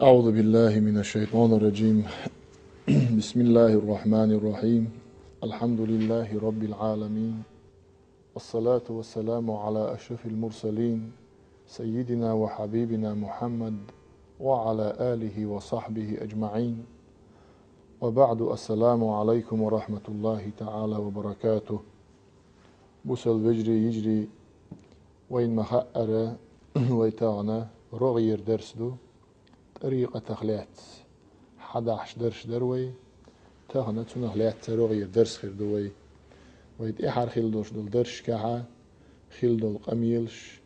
أعوذ بالله من الشيطان الرجيم. بسم الله الرحمن الرحيم. الحمد لله رب العالمين، والصلاة والسلام على أشرف المرسلين سيدنا وحبيبنا محمد وعلى آله وصحبه أجمعين، وبعد. السلام عليكم ورحمة الله تعالى وبركاته. بوسل بجري يجري وين مخأرة ويتاغنا رغير درسدو طريقة تخليات حداش درش دروي تاغنا تنخليات تروغير درس خير دوي ويت إحر خيل دوش دول درش كاها خيل دول قميلش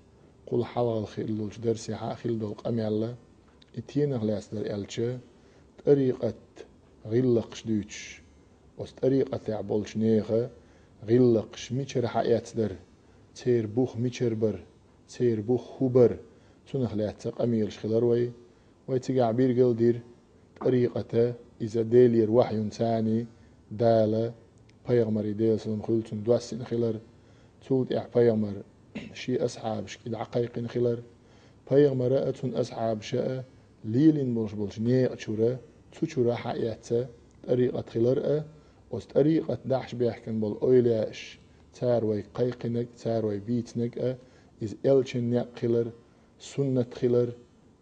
قول حلال خيل دولش درسي حا خيل دول قميلة اتين خليات در ألشة طريقة غلقش دوش وست طريقة تعبولش نيخة غلقش ميشر حيات در تير بوخ ميشر بر تير بوخ خوبر تنخليات قميلش خلروي ويتقع بيرقل دير طريقة إذا ديلير وحي ثاني دالة بيغمر ديل سلم خلتون دواسين خلر تود بيغمر شي أصحاب شكيد عقايقين خلر بيغمر أتون أصحاب شاء ليلين بولش نيق شورا تشورا حياته طريقة خلر وست طريقة داحش بيحكن بول أويلاش تاروي قيقنك تاروي بيتنك إذ إلشن نيق خلر سنة خلر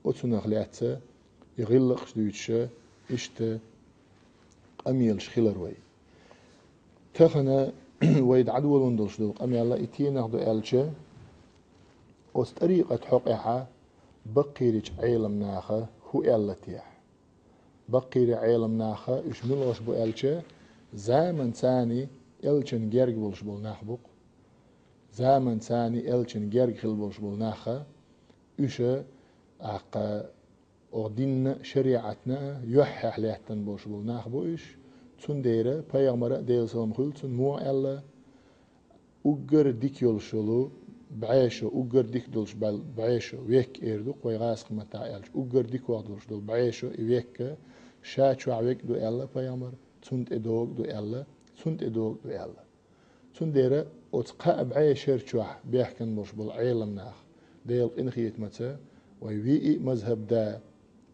أتون خلياته يغلقش دوتشا إشتا أميلش خلروي تخنا ويد عدو لندلش دو أمي الله إتين أخدو ألشا وست طريقة حقها بقيرج عيلم ناخا هو ألتيح بقير عيلم ناخا إش ملغش بو ألشا زامن ثاني ألشن جرق بولش بول ناخبق زامن ثاني ألشن جرق خل بولش بول ناخا إش أقا ودين شريعتنا يحح لحتن بوش بول ناخبوش تون ديره پیغمبر ديل سلام خل تون مو ألا أجر ديك يلشلو بعيشو أجر ديك دلش بعيشو ويك إردو قوي غاسق متاعلش أجر ديك وقدلش دل بعيشو ويك شاتشو عويك دو ألا پیغمبر تون تدوق دو ألا تون تدوق دو ألا تون ديره أتقى بعيشر شوح بيحكن بوش بول عيلم ناخ ديل إنخيت متى ويوي مذهب دا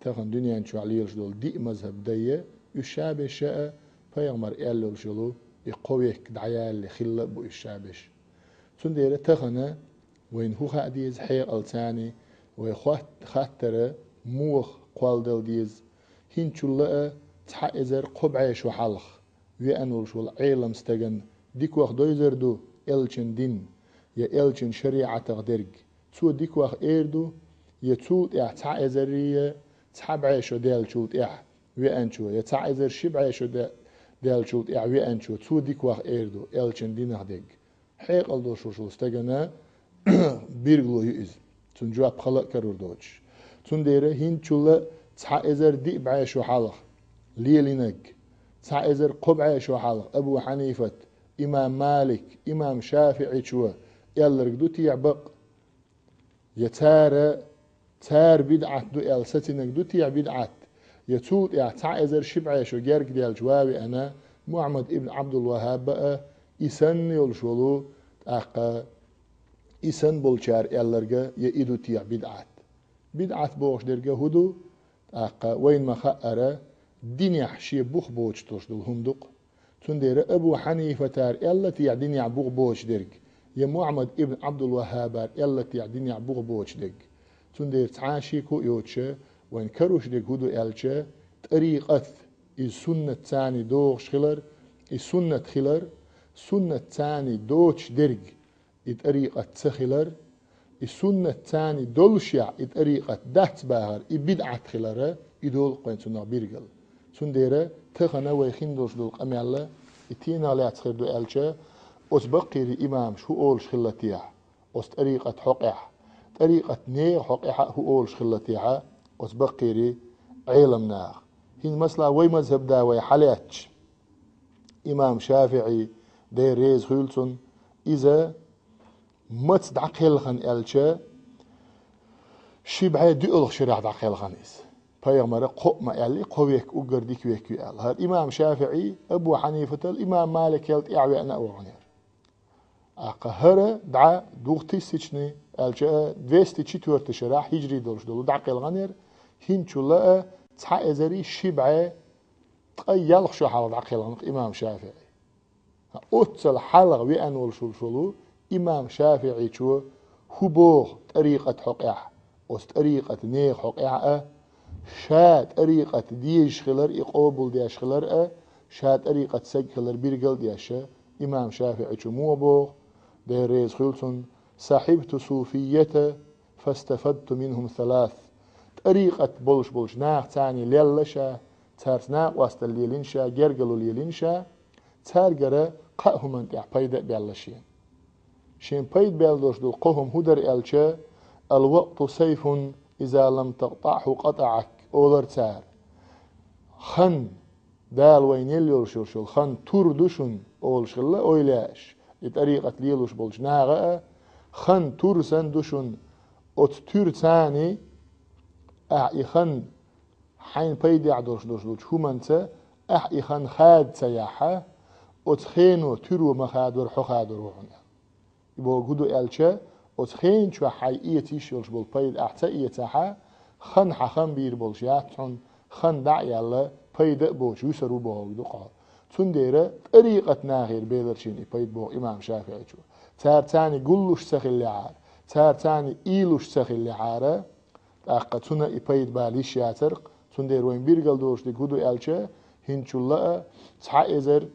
تاخن دنيا شو عليلش دول دي مذهب دايه يشابه شاء فيغمر إلل شلو يقويك دعيال اللي خلق بو الشابش تندير تخنا وين هو خاديز حيق الثاني ويخوات خاتر موخ قوالدل ديز هين شلقة تحقزر قبعيش وحلخ ويأنول شو العيلم استغن ديك واخ دويزر دو إلشن دين يا إلشن شريعة تغدرق تو ديك واخ إيردو يتول تحقزرية تحبعيشو ديال شوت ويأنشو يتعذر شبعيشو ديال شوت ويأنشو تو ديك واخ إيردو إلشن دينه ديك حيق الدو شو استغنى بيرغلو يؤز تون جواب خلق كرور دوش تون ديره هين شولا تعذر دي بعيشو حالخ ليلينك تعذر قبعيشو حالخ أبو حنيفة إمام مالك إمام شافعي شو يلرق دو تيعبق يتارى تار بدعة دو ألستنك دو تيع بدعة يتوت تعذر شبعي شو جارك ديال جوابي أنا محمد ابن عبد الوهاب بقى إسن يلشلو أقا إسن بولشار ألرقا يإدو تيع بدعة بوش درقا هدو أقا وين ما خأرا دنيا حشي بوخ بوش توش دول هندق تندير أبو حنيفة تار ألا تيع دنيا بوخ بوش درق يا محمد ابن عبد الوهاب ألا تيع دنيا بوخ بوش درق تندير تعاشي كو يوتشا وين كروش ديك هدو ألشا طريقة السنة تاني دوغش خلر السنة خلر سنة تاني دوش درج طريقة تخلر السنة تاني دولشع طريقة دهت باهر بدعة خلره يدول قوين سنة بيرجل تندير تخنا ويخين دوش دول قميالله اتينا لا تخير دو ألشا أسبقي الإمام شو أولش خلتيح أس طريقة حقح طريقة نير حقها هو أولش خلتيها أسبقيري علم ناخ هين مثلا وي مذهب دا وي حالاتش إمام شافعي دير ريز خيلتون إذا ما تدعقل خان ألشا شبعي دؤلغ شريع دعقل خانيس فيغمر قوء ما يلي قويك أقر ديك ويك يال هذا إمام شافعي أبو حنيفة الإمام مالك يلت إعوي أنا أوغنير أقهر دعا دوغتي سيشني ألشا 204 شرع هجري دولش دولو دعقل غنير هنشو لا تحازري شبعة يلخ شو حالة عقيلة إمام شافعي أتسل حلق وأن والشلشلو إمام شافعي شو هبوغ طريقة حقيح طريقة نيخ حقيح شا طريقة ديش خلر إقوبل ديش خلر شا طريقة سج خلر بيرجل ديش إمام شافعي شو موبوغ دير ريز خلصن صاحبت صوفية فاستفدت منهم ثلاث طريقة بولش ناخ تاني ليلشا تارس ناق واسط الليلينشا جرجلو الليلينشا تارجرة قهم انت بيدا بيالشين شين بيد بيالدوش دول قهم هدر الشا الوقت سيف إذا لم تقطعه قطعك أولر تار خن دال وين يليول شل خن تردشن أول شلا أويلاش طريقة ليلوش بولش ناغا خن ترسن دشن أت ترتاني خن حين بيد يعدوش دوش همانتا خن خاد سياحة أتخينو ترو مخادر حخادر وحنا يبقى قدو ألشا أتخين شو حقيقة تيشيلش بالبيد أحتاقية تاحا خن حخن بير بولشياتون خن دعي الله بيد بوش يسرو بوغ دقا تنديرة طريقة ناغير بيدرشين بيد بوغ إمام شافعي شو تارتاني قلوش سخي لعار تارتاني إيلوش سخي لعارة أقا تنا بيد باليش ياترق تندير وين بيرقل دوش دي قدو ألشا هنشو الله تحايزر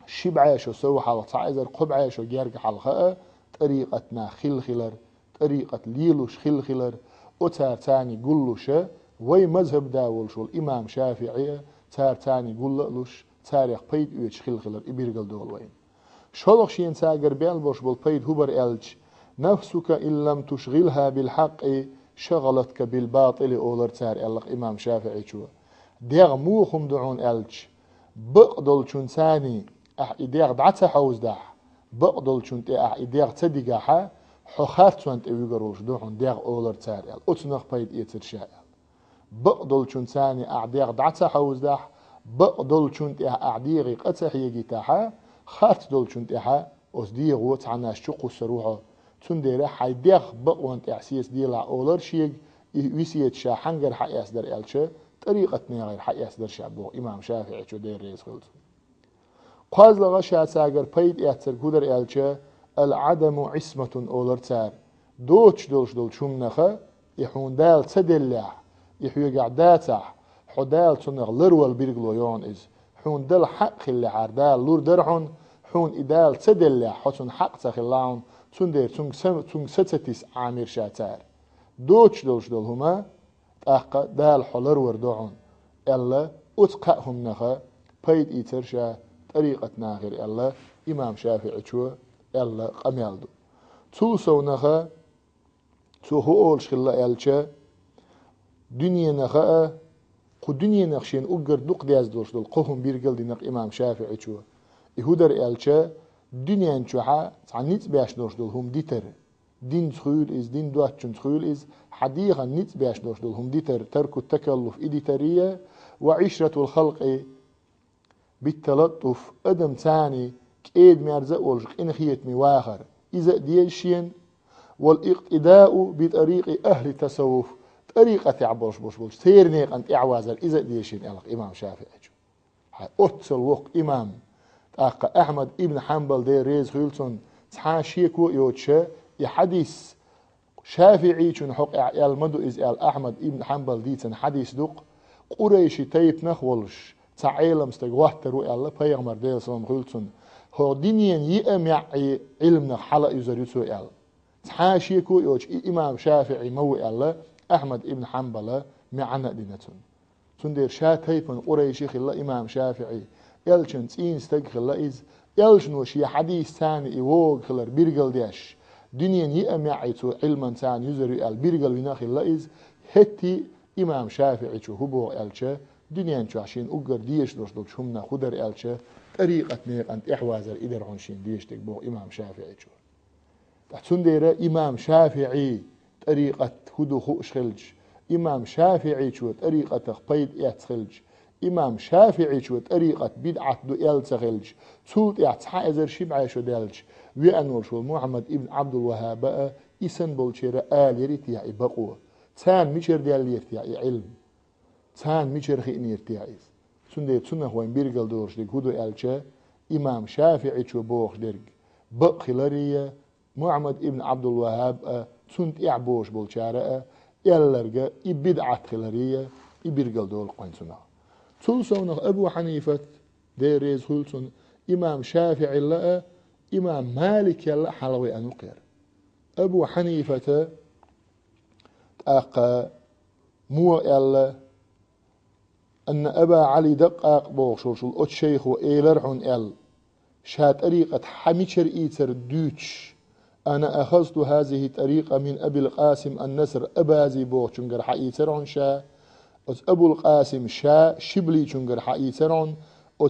شبعيشو سو حال تعيزر قبعيشو جارك حلقة طريقتنا خلر طريقة ليلوش خلر وتار تاني قلوشة وي مذهب داولشو الإمام شافعي تار تاني قلوش تاريخ بيد ويش خلر إبيرقل دول وين شولخ شين تاقر بيالبوش بالبيد هبر ألج نفسك إن لم تشغلها بالحق شغلتك بالباطل أولر تار ألق إمام شافعي شو ديغ موخم دعون ألج بقدل شون ثاني إديغ دعتا حوز داح بقدل شنت إديغ تدقاحا حخارت شنت إيقروش دوحون ديغ أولر تاريال أتنخ بايد إيتر شائل بقدل شنت ثاني أعديغ دعتا حوز داح بقدل شنت أعديغي قتح يجيتاحا خارت دول شنت إحا أصديغ وطعناش شقو سروحو تندير حيديغ بقوانت إحسيس ديلا أولر شيق ويسيت شا حنقر حياس در إلشا طريقة نغير حياس در شعبو إمام شافعي شو دير ريز خلط قاز لغا ساقر بيد اعتر قدر الچه العدم عصمة أولر تار دوش دول شمنخه يحون دال تدلع يحوي قعداتح حدال تنغ لرول بيرقلو يون إز حون دل حق اللي عردال لور درحون حون إدال تدلع حتون حق تخلاون تندير تنغ ستتيس عامر شاتار دوش دول هما تأقى دال حلر وردعون ألا أتقاهم نخه بيد إيترشا طريقة ناغر الله إمام شافعي شو الله قميالدو توسو نخا تو هو أول شخلا ألشا دنيا نخا قو دنيا نخشين أقر دق دياز دوش دول قوهم بيرقل دي نق إمام شافعي شو يهودر ألشا دنيا نشوحا تعنيت بياش دوش دول هم ديتر دين تخيل إز دين دواتشن تخيل إز حديقا نيت بياش دوش دول هم ديتر ترك التكلف إديترية وعشرة الخلق بالتلطف أدم ثاني كيد ميرزق والجق إن خيت مواخر إذا ديشين والاقتداء بطريق أهل التصوف طريقة عبوش بوش تيرنيق أنت إعوازر إذا ديشين ألق إمام شافعي أتسل وق إمام تاق أحمد ابن حنبل دي ريز خيلتون تحاشيكو يوتشا يحديث شافعي شن حق المدو إز أحمد ابن حنبل ديتن حديث دق قريشي تيب نخولش تعالم استجوهت رؤيا الله بيغمر ديل سلام خلتون هو دينيا يأمع علمنا حلق يزريتو ال تحاشيكو يوش إمام شافعي موي الله أحمد ابن حنبل معنا دينتون تندير شات هيفن قريشي خلا إمام شافعي يلشن تين استج خلا إز يلشن وشي حديث ثاني يوغ خلر بيرجل ديش دينيا يأمع علما ثاني يزري ال بيرجل ونا خلا إز هتي إمام شافعي شو هو الشا دنيا شو عشان أقر ديش دوش شمنا خدر ألشة طريقة نيق أنت إحوازر إدر عنشين ديش تكبو إمام شافعي شو تحسن ديرا إمام شافعي طريقة هدو خوش خلج إمام شافعي شو طريقة قيد إعتخلج إمام شافعي شو طريقة بدعة دو إلتخلج سود إعتحائزر شبعي شو دالج وأنور شو محمد ابن عبد الوهاب إسن بولشيرا آل يريت يعي بقوة تان ميشر ديال يرتيا علم تان ميشر خيني يرتيا سندي تسنه وين بيرجل دورش ديك هدو ألشة إمام شافعي شو بوخ درج بقلرية محمد ابن عبد الوهاب سنت إعبوش بالشارع يلرجع يبدعت خلرية يبيرجل دول قين سنة تلصون أبو حنيفة ديريز هولسون إمام شافعي لا إمام مالك يلا حلوي أنقر أبو حنيفة أقا مو يلا أن أبا علي دقاق بوغشول شو الشيخ وإيلرحون إل شات طريقة حميشر إيتر دوتش أنا أخذت هذه الطريقة من أبي القاسم النصر أبازي بوغشنجر حقيترون شا أبو القاسم شا شبلي شنجر حقيترون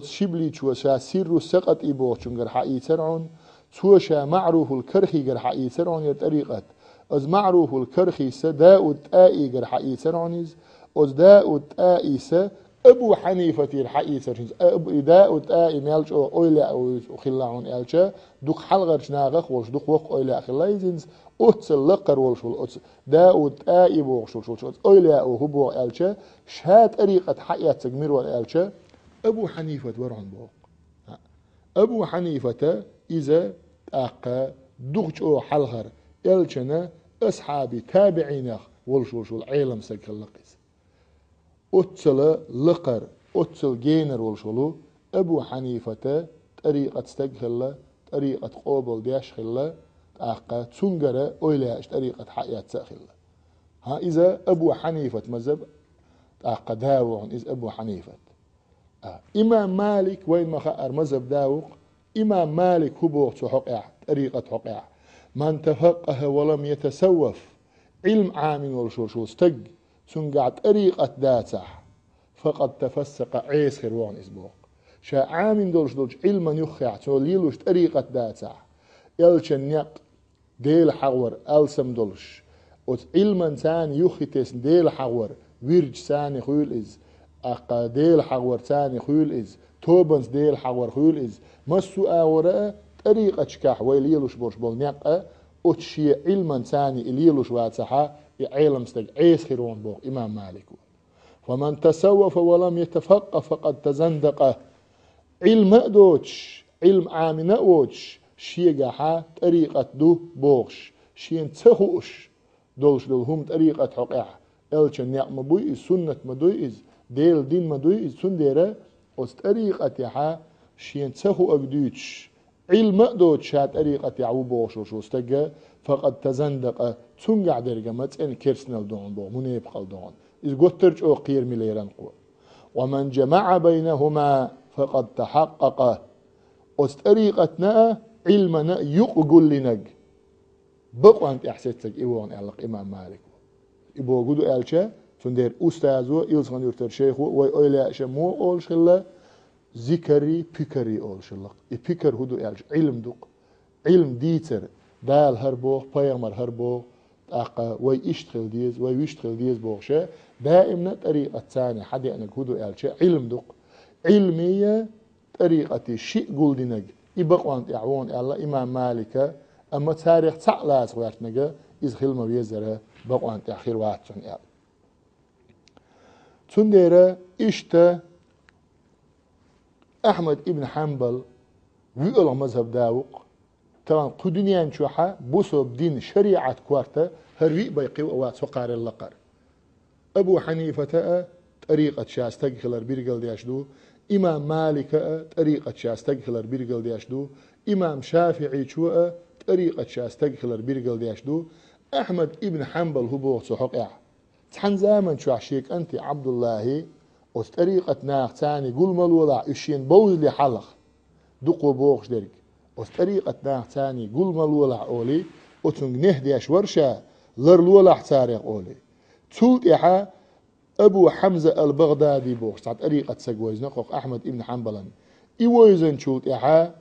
شبلي شو شا سر سقط بوغشنجر حقيترون شو شا معروف الكرخي جر حقيترون يطريقة معروف الكرخي سداء التائي جر حقيترونيز داء التائي أبو حنيفة الحقيقة أبو داء التائي مالش أويلا أو خلاعون ألشة دوك حلقة ناقخ وش دوك وق أويلا خلايزنز أتسل لقر والشول داء التائي بوغشول أويلا أو هبو ألشة شهاد طريقة حياة تجمير والألشة أبو حنيفة ورعن بوق أبو حنيفة إذا أقا دوك أو حلقر ألشنا أصحابي تابعينه والشول عالم سكلقيس أتسل لقر أتسل جينر والشلو أبو حنيفة طريقة استجهل طريقة قابل دياشخل أقا تسنجر أولاش طريقة حياة ساخل ها إذا أبو حنيفة مذهب أقا داوع إذا أبو حنيفة إمام مالك وين ما خأر مذهب داوق إمام مالك هو حقع طريقة حقع من تفقه ولم يتسوف علم عامل والشو استج سنقع طريقة داتح فقد تفسق عيس خيروان إسبوق شا عامل دولش علما يخيع توليلوش طريقة داتح يلشن يق ديل حور ألسم دولش علما ثاني يخيتس ديل حور ويرج ثاني خيول إز أقا ديل حور ثاني خيول إز توبنس ديل حور خيول إز مسو آوراء طريقة شكاح ويليلوش بورش بول نيقا أتشي علما ثاني إليلوش واتسحا يعلم استج عيس خيرون بوق إمام مالك ومن تسوف ولم يتفقه فقد تزندق علم دوتش علم عامنا ووتش شيقها طريقة دو بوغش شين تخوش دولش دولهم طريقة حقع الچن يعم بوي سنة مدويز ديل دين مدويز سنديرة وس طريقة يحا شين تخو أقدوتش علم دوتش طريقة يعو بوغش وشوستجا فقد تزندق تنقع درجة متن كيرسنال دون بو منيب قال دون إذ قترج أو قير مليران قوة ومن جمع بينهما فقد تحقق طريقتنا علمنا يقول لنج بقوا أنت أحسيتك إيوان ألق إمام مالك إبو قدو ألشا تندير أستاذو إلسان يرتر شيخو وإيلا شمو أول شلا ذكري بكري أول شلا بكر هدو ألش علم دوق علم ديتر دال هربوغ بيغمر هربوغ أقا ويشتغل ديز ويشتغل ديز بوغشا دائما طريقة ثانية حد أنك هدو ألشا علم دوق علمية طريقة شيء قول دينك يبقوا أنت يعوون الله إمام مالك أما تاريخ تعلاس ويرتنجا إذ خلما بيزره بقوا أنت أخير واتشن يال تندير إشتا أحمد ابن حنبل ويقول مذهب داوق طبعا قدنيان شوحا بوسوب دين شريعة كوارتا هروي بيقي ووات سقار اللقر أبو حنيفة طريقة شاستغلر بيرجل دياشدو إمام مالك طريقة شاستغلر بيرجل دياشدو إمام شافعي شو طريقة شاستغلر بيرجل دياشدو أحمد ابن حنبل هو بوغ سحقع تحن زامن شو عشيك أنت عبد الله وطريقة ناخ ثاني قول ملولا إشين بوز لي حلق دقو بوغش درك وطريقة ناخ ثاني قول ملولا أولي وتنج نهديش ورشا لرلولا تاريخ أولي تسوت إحا أبو حمزة البغدادي بوغش تعد طريقة سقويز نقوق أحمد ابن حنبل إيويزن شوت إحا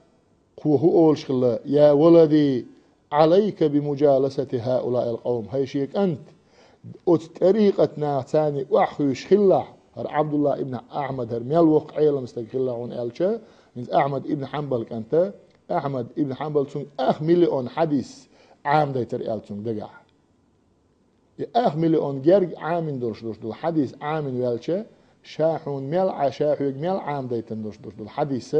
قوه أول شخلا يا ولدي عليك بمجالسة هؤلاء القوم هاي شيك أنت طريقتنا ثاني وحوش خلا هر عبد الله ابن أحمد هر ميلوق عيلم استغلا عن ألشا من أحمد ابن حنبل كانت أحمد ابن حنبل سن مليون حديث عام ديتر ألشون دقع مليون جرج عامن درش دول حديث عامن والشة شاحون ميل عشاحوج ميل عام ديتن درش دول حديث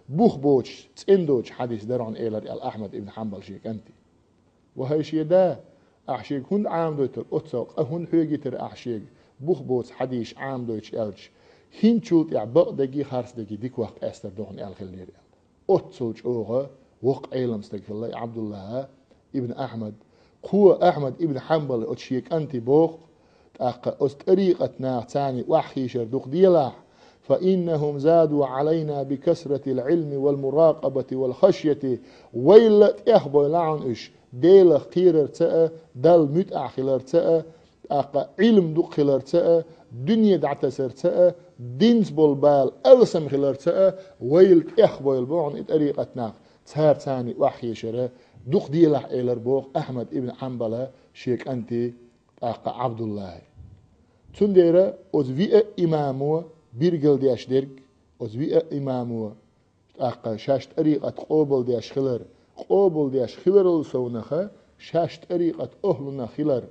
بوخ بوش تندوش حديث درون إيلر الأحمد ابن حنبل شيك أنت وهي شيء ده أحشيك هون عام دوتر أتسوق هون حوجتر أحشيك بوخ بوش حديث عام دوتش ألش هين شوت بق دقي خارس دقي ديك وقت أستر دون الخلير أتسوج أوغا وق علم استغفر الله عبد الله ابن أحمد قوة أحمد ابن حنبل أتشيك أنت بوخ طريقتنا ثاني وحي شردوق ديلا فإنهم زادوا علينا بكسرة العلم والمراقبة والخشية ويلت إخبو لعن إش ديل خير ارتأ دل متع خير ارتأ علم دوق خير ارتأ دنيا دعتس ارتأ دينس بالبال ألسم خير ارتأ ويلت إخبو البعن طريقتنا ثاني وحي شر دوق ديلا إلر بوخ أحمد ابن حنبل شيك أنت عبد الله تنديرا أزوي إمامو بيرجل دياش درج أزوي إمامو شاش طريقة قابل دياش خلر قابل دياش خلر السونخة شاش طريقة أهلنا خلر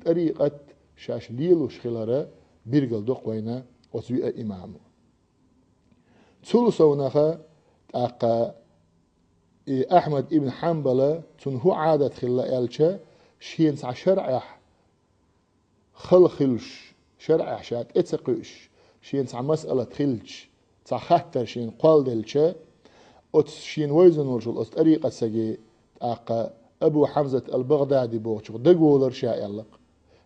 طريقة شاش ليلوش خلر بيرجل دوق وينا أزوي إمامو تسول سونخة أحمد ابن حنبل تنهو عادة خلا ألشة شين شرعح خلش شرع شات اتسقش شين مسألة خلش خطر شين قال دلشة شين ويزن ورجل طريقة سجي أبو حمزة البغدادي بوغشق دقولر شاء يلق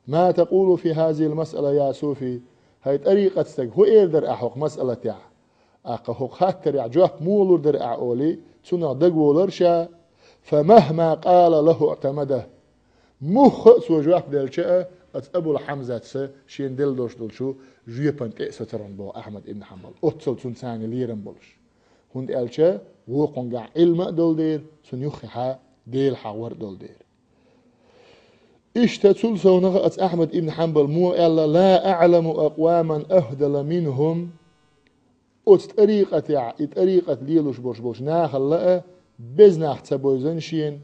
ما تقول في هذه المسألة يا صوفي هاي طريقة سج هو يقدر أحق مسألة يا هو خطر يا جواب مولر در أولي تنا دقولر شاء فمهما قال له اعتمده مخ سو جواب دلشة أبو الحمزة شين دل دوش دول شو جيبان تأسطرن بو أحمد ابن حنبل أتصل تنساني ليرن بولش هند ألشة وقنقع علم دول دير سن يخيحا ديل حاور دول دير اشتتل سونغ أحمد ابن حنبل مو ألا لا أعلم أقواما أهدل منهم طريقة ليلوش بولش ناخل لأ بز ناخ تبويزن شين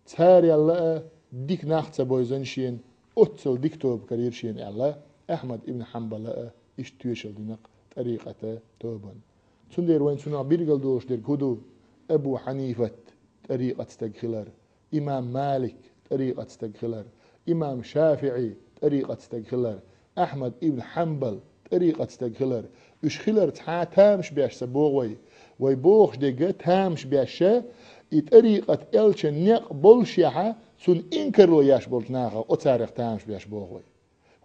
تاري لأ ديك ناخ تبويزن شين أتصل دكتور كرير شين الله أحمد ابن حنبل إيش تويشل دينق طريقة توبان تندير وين سنا بيرجل دوش دير كودو أبو حنيفة طريقة استغفار إمام مالك طريقة استغفار إمام شافعي طريقة استغفار أحمد ابن حنبل طريقة استغفار إيش خلر تامش بيش سبوغوي ويبوغش ديجا تامش بيش طريقة إلش نيق بولشيها سون إنكرلو ياش بولتناغا أو تاريخ تامش بياش بوغوي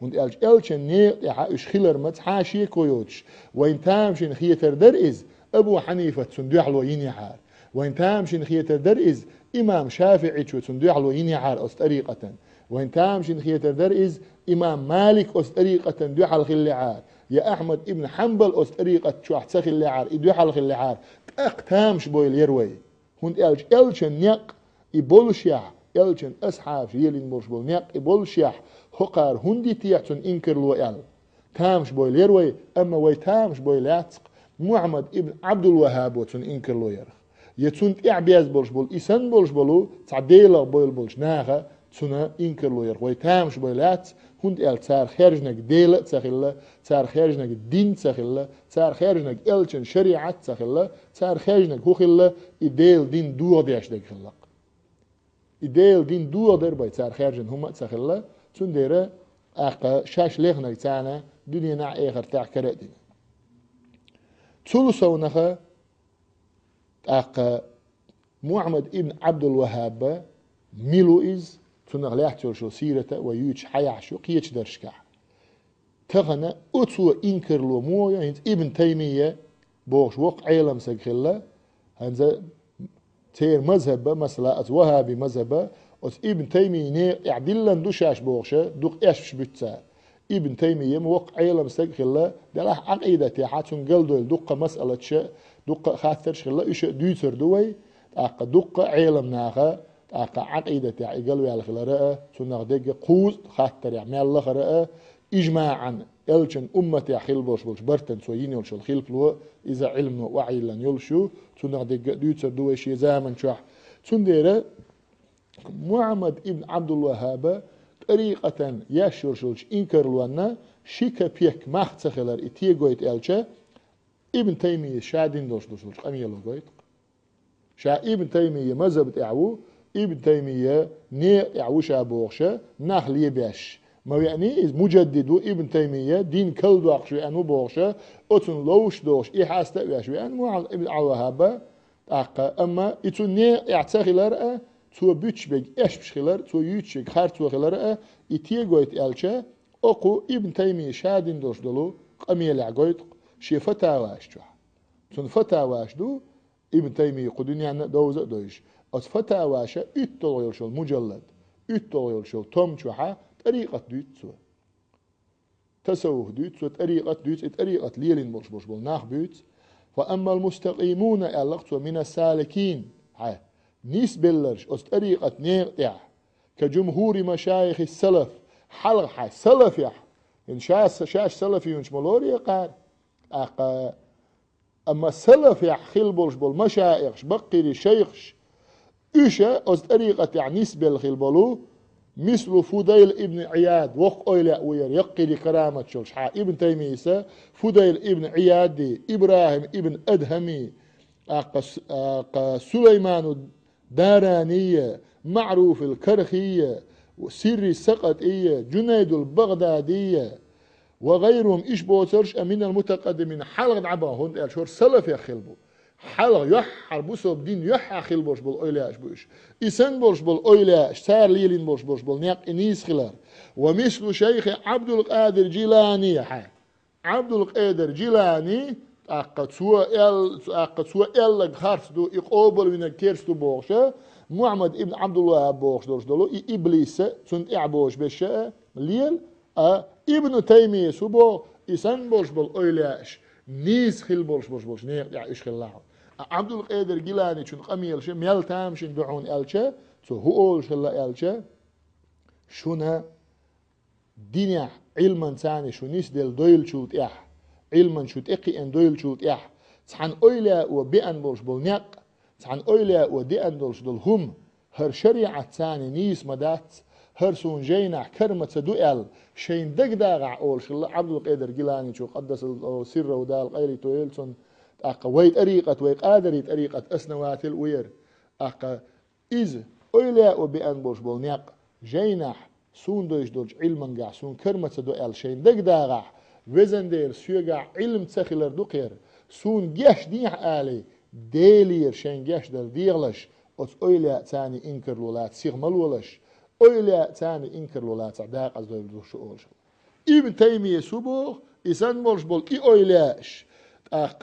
هند إلش نيق يحا إش خلر متحاشي كويوتش وين تامش نخيتر در إز أبو حنيفة سندوحلو ينيحار وين تامش نخيتر در إز إمام شافعي سندوحلو ينيحار أس طريقة وين تامش نخيتر در إز إمام مالك أس طريقة دوحل خليعار يا أحمد ابن حنبل أس طريقة شو أحسن خليعار دوحل خليعار تامش بويل يروي هند إلش نيق يبولشيح إلشن أصحاب يلين مرشبول نيق إبولشيح هقار هندي تيحتن إنكر لو إل تامش بويل يروي أما وي تامش بويل يعتق محمد ابن عبد الوهاب وتن إنكر لو يرخ يتون إعبياز بولشبول إسان بولشبولو تعديلا بويل بولش ناغا تنا إنكر لو يرخ وي تامش بويل يعتق هند إل تار خارجنك ديلة تسخيلا تار خارجنك دين تسخيلا تار خارجنك إلشن شريعة تسخيلا تار خارجنك هوخيلا إديل دين دو دياش ديك خلاق إديل دين دو در باي تار خارجن هما تسخيلا تون ديرا أقا شاش ليخنك تانا دنيا نع إيخر تاع كرأدين تولو نخا أقا محمد ابن عبد الوهاب ميلو إز تنغ ليحتر شو سيرته ويوش حيح شو قيتش درشكح تغنى أتو إنكر لو مويا هنز ابن تيمية بوغش وق عيلم سجخلا هنز تير مذهب مثلا وهابي مذهب أس ابن تيمية يعدلن دوشاش بوغشة دوق إيش بتسا ابن تيمية موق عيلم سجخلا دله عقيدة تحاتون قلدول دوق مسألة شيء دوق خاطر شغلا إيش دوتر دوي أق دوق عيلم ناخا أق عقيدة تاع قالوا على خلراء سنة دقة قوز خاطر يعمل الله خراء إجماعا يلشن أمة خلبوش بولش برتن سويين يلشل خلفلو إذا علم وعي لن يلشو سنة دقة دوتر دوي شي زامن شح سنديرة محمد ابن عبد الوهاب طريقة يشرشلش إنكر لونا شيكا بيك مختخلر إتيجويت ألشة ابن تيمية شادين دوش دوشلش أميلو قويت شا ابن تيمية مذهب تعو ابن تيمية نير تعو شابوخشة نخلي باش ما يعني مجدد ابن تيمية دين كل دوخش أنو بوخشة أتون لوش دوش إحاسة باش وأن مع ابن الوهابة أما إتون نير اعتخلر تو بيتش بيج إيش بشخلر تو يوتشيك خار تو خلر إتيجويت ألشة أقو ابن تيمية شادين دوش دلو أميل عقويت شي فتاواش جوا تون فتاواش دو ابن تيمية قدنيا دوزة دوش أس فتاواشة إتطول شو مجلد إتطول شو توم جوا طريقة دوت سو تسوه دوت سو طريقة دوت طريقة ليلين بوش بول ناخ بيت فأما المستقيمون ألقت من السالكين ها نيس بلرش أس طريقة نيقطع كجمهور مشايخ السلف حلقة سلف يح إن شاش سلفي ونش ملوري قار أما السلف يح خلبولش بول مشايخش بقري شيخش إيشا أس طريقة يعني نسبة خلبولو مثل فضيل ابن عياد وق أيلا وير يقري كرامة شلش ابن تيمية فضيل ابن عياد دي إبراهيم ابن أدهمي سليمان دارانية معروف الكرخية سيري السقطية جنيد البغدادية وغيرهم إيش بوترش من المتقدمين حلق عبا هون قال شور سلف يخلبو حلق يح حربوسو بدين يح خلبوش بالأولاش بوش إسان بوش بالأولاش سار ليلين بوش بول نيق إنيس خلار ومثل شيخ عبد القادر جيلاني عبد القادر جيلاني أقد سوى إل خارس دو إقوبل من الكيرس دو بوشة محمد ابن عبد الله بوش دوش دولو إبليس سنت إعبوش بشاء ليل ابن تيمية سبو إسان بوش بالأولاش نيس خل بوش نيق إيش خلاه عبد القادر جيلاني شن قميل شن ميل تام شن دعون ألشة تو هو شلا ألشة شنا دنيا علما ثاني شو نيس دل دويل شوت إح علما شوت إقي أن دويل شوت إح تحن أويلا وبيان بولش بولنيق تحن أويلا وديان دولش دول هم هر شريعة ثاني نيس مدات هر سون جينا كرمة دوئل شين دق داغع أول شلا عبد القادر جيلاني شو قدس السر ودال غيري تويلسون ويت طريقة ويقادري طريقة أسنوات الوير إذ أويلا وبيان بولش بولنيق جينح سون دوش دولش علما قاع سون كرمة دوئل شين دق داغع وزن دير سيوغا علم تسخلر دوقير سون جيش ديح آلي ديلير شين جيش در ديغلش أت أويلا تاني إنكر لولات سيغمل ولش أويلا تاني إنكر لولات عداق از دويل دوش أولش ابن تيمية سبوغ إسان بولش بول إي أويلاش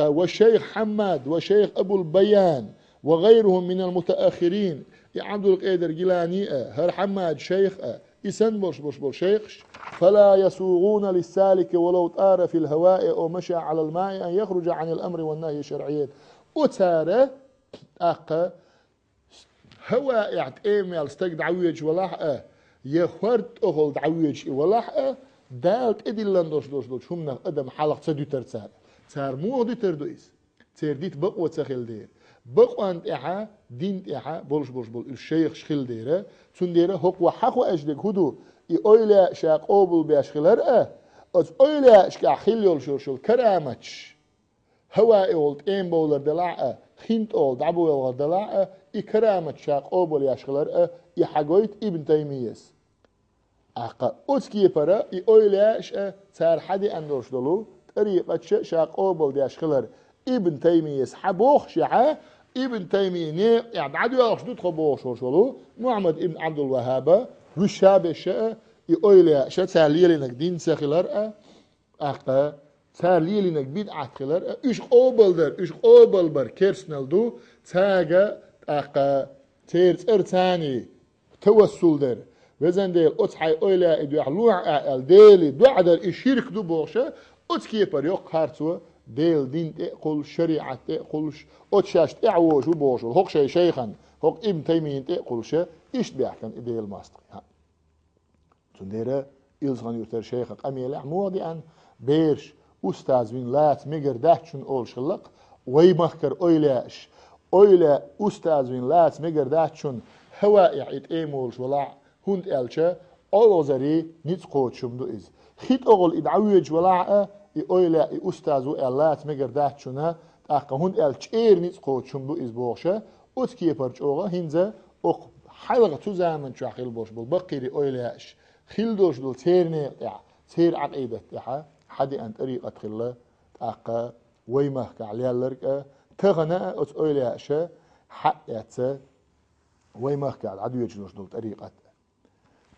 والشيخ حماد وشيخ أبو البيان وغيرهم من المتأخرين عبد القادر جيلاني هر حماد شيخ إسن بول شيخ فلا يسوغون للسالك ولو طار في الهواء أو مشى على الماء أن يخرج عن الأمر والنهي شرعيا وتارة هواء يعتقيم يلستق دعويج ولاح يخورت أغل دعويج ولاح دالت إدلان دوش هم أدم حلق تدو ترتار تار مو دو تردويس تار ديت بقوة تخيل دير بقوان إحا دين إحا بولش بول الشيخ شخيل ديره تون ديره هقوة حقو أجدك هدو إيولا شاق أوبل بيشخلر أز إيولا شكا خيليول شورشل كرامتش هوا إيولت إيم بولر دلاعة خينت أول دعبو يولغر دلاعة إي كرامت شاق أوبل يشخلر إي حقويت ابن تيميس أسكي برا إيولا شا تار حدي أندوش دلو طريقة شاق أوبل يشخلر ابن تيميس حبوخ شعا ابن تيمية يعني عدو يخشدو تخبوخ شورشلو محمد ابن عبد الوهاب وشابه شاء يقول شا تاليلينك دين سخلر تاليلينك بيد عتخلر إيش قوبل بر كيرسنال دو تاجا تيرت ارتاني توسل در وزن ديل أتحي أولا إدو يحلوع ديلي دو عدر إشيرك دو بوشة أتكي بر يوق هارتو ديل دين تقول شريعة تقولش أتشاش تعوش وبوش هوك شيخا هوك ابن تيمية تقولش إيش بيحكم ديل ماستر تنديره إلزغن يرتر شيخ أميل عمودي أن بيرش أستاذ من لات ميجر دهشن أول شلق ويمخكر أويلا أستاذ من لات ميجر دهشن هوا يعيد إيمولش ولا هند ألشة أول زري نتقود شمدو إز خيط أغل إدعويج ولاعة إويلا أستاذو إلات مقردات شنا تأقا هون إلتشير نتقود شمدو إز بوغشة أتكي برج أغا هنزا أق حلقة تزامن شو خيل بوش بول بقيري أويلاش خيل دوش دول تيرني تير عقيدة حدي أن طريقة خلا تأقا ويمهك عليها لرقة تغنى أت أويلاش حق يتسا ويمهك على عدو يجلوش دول طريقة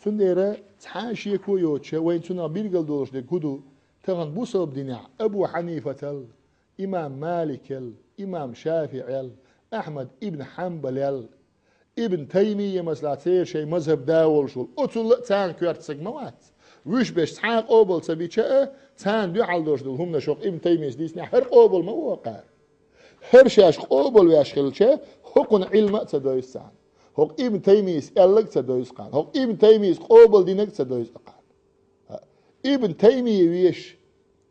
تنديرة تحاشي كويوتشا وين تنا بيرقل دولش دي كدو تغن بوصب دينع أبو حنيفة إمام مالك إمام شافعي أحمد ابن حنبل ابن تيمية مثلا تير شيء مذهب داول شول أتول تان كوارتسك موات وش بيش تحان قوبل سبيتشا تان دو حال دول هم نشوق ابن تيمية ديسنا هر قوبل ما وقار هر شاش قوبل وياشخلشا حقن علم تدويس سان هق ابن تيمية ألق تدويس قان هق ابن تيمية قوبل دينك تدويس قان ابن تيمية ويش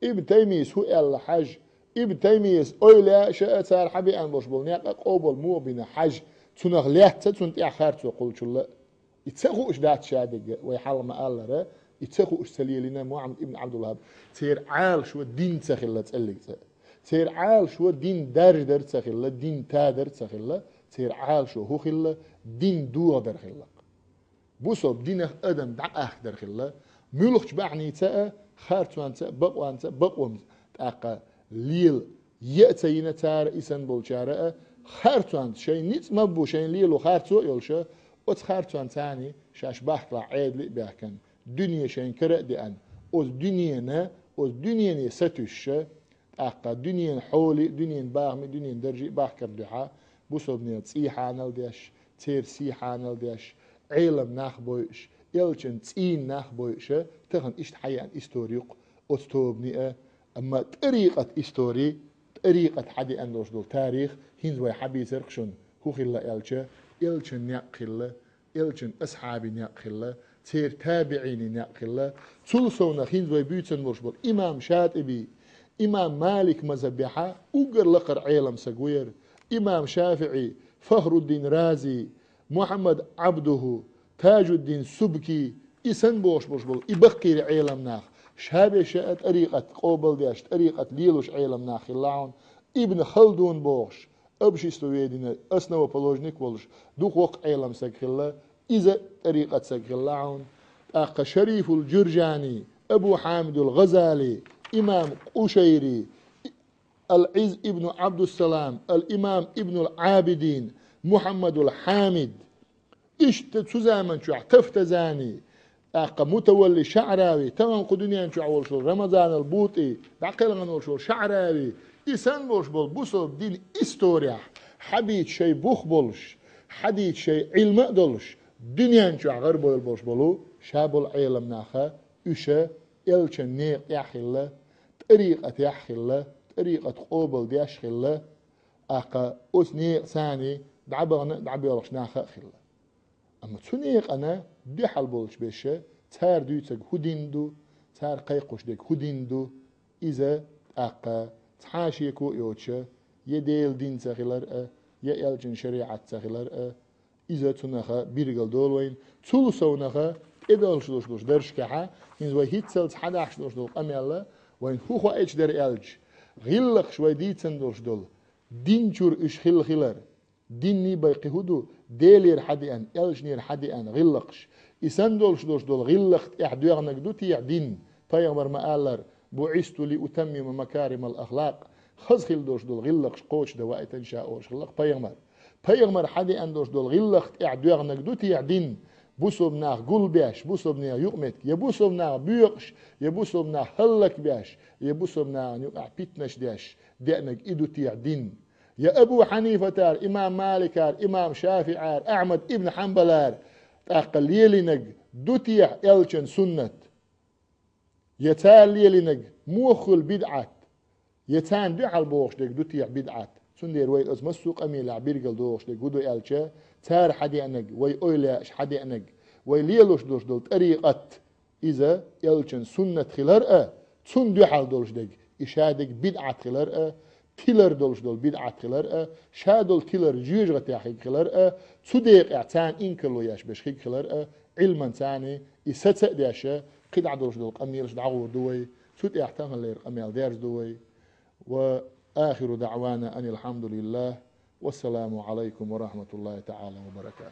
ابن تيمية هو الحج ابن تيمية أولا شاء تار حبي أن بشبل نيق قوبل مو بين حج تنغ ليحت تنت آخر تقول شو لا يتسخو إيش دات شادق ويحل ما قال له يتسخو إيش سليلنا محمد ابن عبد الوهاب تير عال شو الدين تسخله تقلق تير عال شو الدين در تسخله الدين تادر تسخله تير عال شو هو خله دين دو در خله بوسب دين أدم دع در خله ملوخش بعني تاء خارتوان تاء بقوان تاء بقوم تاقى ليل يأتينا تار إسان بولشارة خارتوان شيء نيت مبو شيء ليل وخارتو يلشة وتخارتوان تاني شاش بحث عيد لي بيحكن دنيا شيء كرأ دي أن أوز دنيا ستوش تاقى دنيا حولي دنيا باغمي دنيا درجي باحكر دحا بوسب نيت سيحانل ديش تير سيحانل ديش علم ناخبويش يلچن تين ناخبويش تغن إشت حيان إستوريق أستوبني أما طريقة إستوري طريقة حدي أندوش دول تاريخ هنزوي حبي سرقشن هو خلا يلچن نيق خلا يلچن أصحابي نيق خلا تير تابعيني نيق خلا تلسونا هنزوي بيوتن مرشبط إمام شاطبي إمام مالك مذبحة أقر لقر عيلم سقوير إمام شافعي فخر الدين رازي محمد عبده تاج الدين سبكي إسن بوش بول إبقير عيلم ناخ شابه شاء طريقة قوبل ديش طريقة ليلوش عيلم ناخ اللعون ابن خلدون بوش أبشي استويدين أسنا وبلوجنيك ولش دوق وق عيلم سكخلا إذا طريقة سكخلاعون أقا شريف الجرجاني أبو حامد الغزالي إمام قشيري العز ابن عبد السلام الإمام ابن العابدين محمد الحامد إيش تزامن شو تفتزاني أقا متولي شعراوي تمام قدنيا شو أول شو رمضان البوطي بعقل أول شو شعراوي إنسان بوش بول بوسو دين إستوريا حبيت شيء بوخ بولش حديت شيء علم دولش دنيا شو غرب بولش بولو شاب العالم ناخا إيشا إلشن نيق يحيلا طريقة يحيلا طريقة قوبل دياشخيلا أقا أس نيق ثاني دعبي ولش ناخا خيلا أما تنيق أنا دي حال بولش بيشة تار دوتك هديندو تار قيقوش ديك هديندو إذا أقا تحاشيكو يوتشة يديل دين تغيلر يا إلجن شريعة تغيلر إذا تنخا بيرغل دولوين تلسو نخا إدال شلوش درش كحا إنز وي هيتسلت حداح شلوش دول أميالا وين هوخو إيش در إلج غيلق شوي ديتن دولش دول دين شور إش خيلر ديني باقي هدو ديلير حدي أن إلجنير حدي أن غيلقش إسان دولش دول غيلقت إحدوغنك دوتي دين طيغمر مآلر بعثت لأتمم مكارم الأخلاق خز خيل دوش دول غلقش قوش دواء تنشاء أوش خلق بيغمر حدي أن دوش دول غلقت إعدوغ نقدوتي يعدين بوسوب ناخ قول بياش بوسوب ناخ يقمت يبوسوب ناخ بيقش يبوسوب ناخ هلك بياش يبوسوب ناخ يقع بيتنش دياش ديانك إدوتي يعدين يا أبو حنيفة تار إمام مالك تار إمام شافعي أحمد ابن حنبل أقل يلينك دوتي يلشن سنة يتال يلينك موخل بدعات يتان دي على بوش ديك دوتي بدعات سندير ويل از مسوق امي لعبيرقل دوش ديك غدو يالچه تار حدي انك وي اويلاش حدي انك وي ليلوش دوش دول طريقه اذا يالچن سنه خلر تون دي حال دوش ديك اشادك بدعات خلر تيلر دولش دول بدعات خلر شادول تيلر جيج غتاخي خلر توديق اعتان انكلو ياش بشخيك خلر علما ثاني يسات دياشة قد عدوش دول قميرش دعور دوي سوت احتان اللي قميل ديارش دوي. وآخر دعوانا أن الحمد لله والسلام عليكم ورحمة الله تعالى وبركاته.